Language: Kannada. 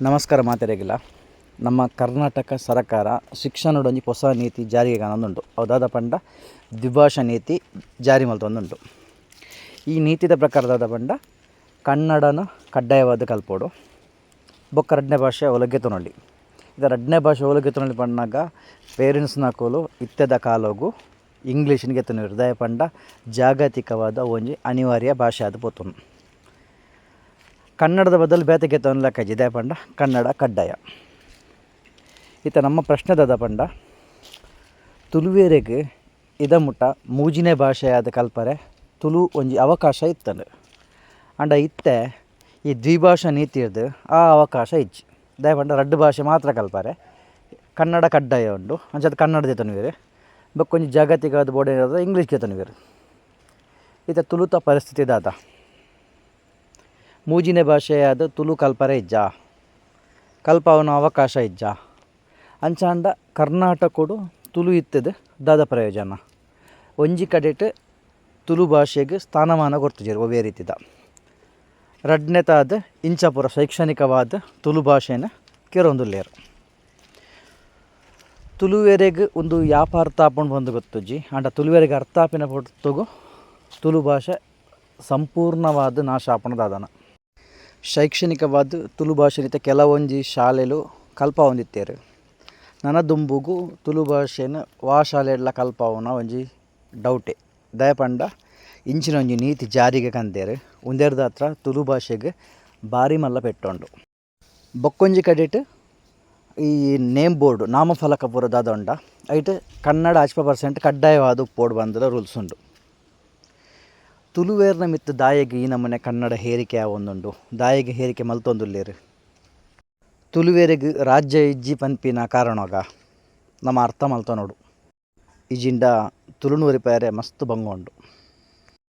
ನಮಸ್ಕಾರ ಮಾತೆರೆಗಿಲ್ಲ. ನಮ್ಮ ಕರ್ನಾಟಕ ಸರ್ಕಾರ ಶಿಕ್ಷಣದೊಂಜಿ ಹೊಸ ನೀತಿ ಜಾರಿಗೆ ಕಾಣೊಂದುಂಡು. ಅದಾದ ಪಂಡ ದ್ವಿಭಾಷಾ ನೀತಿ ಜಾರಿ ಮಲ್ತೊಂದುಂಡು. ಈ ನೀತಿದ ಪ್ರಕಾರದ ಪಂಡ ಕನ್ನಡನ ಕಡ್ಡಾಯವಾದ ಕಲ್ಪೋಡು, ಬೊಕ್ಕ ಎರಡನೇ ಭಾಷೆ ಒಲಗೆತೊನೊಲಿ. ಇದು ಎರಡನೇ ಭಾಷೆ ಒಲಗೆತೊನೊಲಿ ಪಂಡಾಗ ಪೇರೆಂಟ್ಸ್ನ ಕೋಲು ಇತ್ತೆದ ಕಾಲೋಗು ಇಂಗ್ಲೀಷಿಗೆ ಎತ್ತುನಿರು ದಯ ಪಂಡ ಜಾಗತಿಕವಾದ ಒಂಜಿ ಅನಿವಾರ್ಯ ಭಾಷೆ ಅದು ಪೋತುನು. ಕನ್ನಡದ ಬದಲು ಬೇತೆಗೆ ಲೆಕ್ಕಜಿ ದಯ ಪಂಡ ಕನ್ನಡ ಕಡ್ಡಾಯ. ಈತ ನಮ್ಮ ಪ್ರಶ್ನೆದ ಪಂಡ ತುಳುವೇರೆಗೆ ಇದ ಮುಟ್ಟ ಮೂಜಿನೇ ಭಾಷೆಯಾದ ಕಲ್ಪರೆ ತುಳು ಒಂಜಿ ಅವಕಾಶ ಇತ್ತಂಡು ಅಂಡ ಇತ್ತೆ ಈ ದ್ವಿಭಾಷಾ ನೀತಿ ಇರ್ದು ಆ ಅವಕಾಶ ಇಜ್ಜಿ ದಯ ಪಂಡ ರಡ್ಡು ಭಾಷೆ ಮಾತ್ರ ಕಲ್ಪರೆ ಕನ್ನಡ ಕಡ್ಡಾಯ ಉಂಡು ಅಂಚದ ಕನ್ನಡದ ತೊನುವೇರು ಬೊಕ್ಕೊಂಜಿ ಜಾಗತಿಕವಾದ ಬೋರ್ಡ್ ಏನಾದ ಇಂಗ್ಲೀಷ್ಗೆ ತೊನುವೇರು. ಈತ ತುಳುತ ಪರಿಸ್ಥಿತಿ ದಾದ ಮೂಜಿನೇ ಭಾಷೆಯಾದ ತುಳು ಕಲ್ಪರೆ ಇಜ್ಜ ಕಲ್ಪವನ ಅವಕಾಶ ಇಜ್ಜ ಅಂಚಾಂಡ ಕರ್ನಾಟಕಡು ತುಳು ಇತ್ತದು ದಾದ ಪ್ರಯೋಜನ ಒಂಜಿ ಕಡೆಟ್ ತುಳು ಭಾಷೆಗೆ ಸ್ಥಾನಮಾನ ಕೊಡ್ತಿಜರು ಒವೇ ರೀತಿದ ರಡ್ನೆತಾದ ಇಂಚಪುರ ಶೈಕ್ಷಣಿಕವಾದ ತುಳು ಭಾಷೆನ ಕೆರೊಂದುಲ್ಲೇರು. ತುಳುವೆರೆಗೆ ಒಂದು ವ್ಯಾಪಾರ ಆಪುಂಡು ಬಂದು ಗೊತ್ತುಜ್ಜಿ ಅಂಡ ತುಳುವೆರೆಗೆ ಅರ್ಥ ಆಪಿನ ಪೊರ್ತುಗು ತುಳು ಭಾಷೆ ಸಂಪೂರ್ಣವಾದ ನಾಶ ಆಪುಂಡು ದಾದನ. ಶೈಕ್ಷಣಿಕವಾದ ತುಳು ಭಾಷೆ ಕೆಲವೊಂಜಿ ಶಾಲೆಲು ಕಲ್ಪ ಹೊಂದಿತ್ತೇರು. ನನ್ನ ದುಂಬುಗು ತುಳು ಭಾಷೆನ ವಾ ಶಾಲೆಡ್ಲ ಕಲ್ಪವನ ಒಂಜಿ ಡೌಟೆ ದಯ ಪಂಡ ಇಂಚಿನ ಒಂಜಿ ನೀತಿ ಜಾರಿಗೆ ಕಂದೇರು ಉಂದೆರ್ದ ಹತ್ರ ತುಳು ಭಾಷೆಗೆ ಭಾರಿ ಮಲ್ಲ ಪೆಟ್ಟುಂಡು. ಬೊಕ್ಕೊಂಜಿ ಕಡೆಟ್ ಈ ನೇಮ್ ಬೋರ್ಡು ನಾಮಫಲಕ ಪೂರ ದಾದೊಂಡ ಐಟ್ ಕನ್ನಡ 80% ಕಡ್ಡಾಯವಾದ ಉಪ್ಪೋಡು ಬಂದದ ರೂಲ್ಸ್ ಉಂಡು. ತುಳುವೇರ್ನ ಮಿತ್ತು ದಾಯೆಗೆ ಈ ನಮೂನೆ ಕನ್ನಡ ಹೇರಿಕೆ ಆವೊಂದುಂಡು ದಾಯೆಗೆ ಹೇರಿಕೆ ಮಲ್ತೊಂದುಲ್ಲೇರು. ತುಳುವೇರೆಗೆ ರಾಜ್ಯ ಇಜ್ಜಿ ಪನ್ಪಿನ ಕಾರಣವಾಗ ನಮ್ಮ ಅರ್ಥ ಮಲ್ತೊನೋಡು ಇಜಿಂಡ ತುಳುನೂರಿ ಪಾಯರೆ ಮಸ್ತ್ ಬಂಗ ಉಂಡು.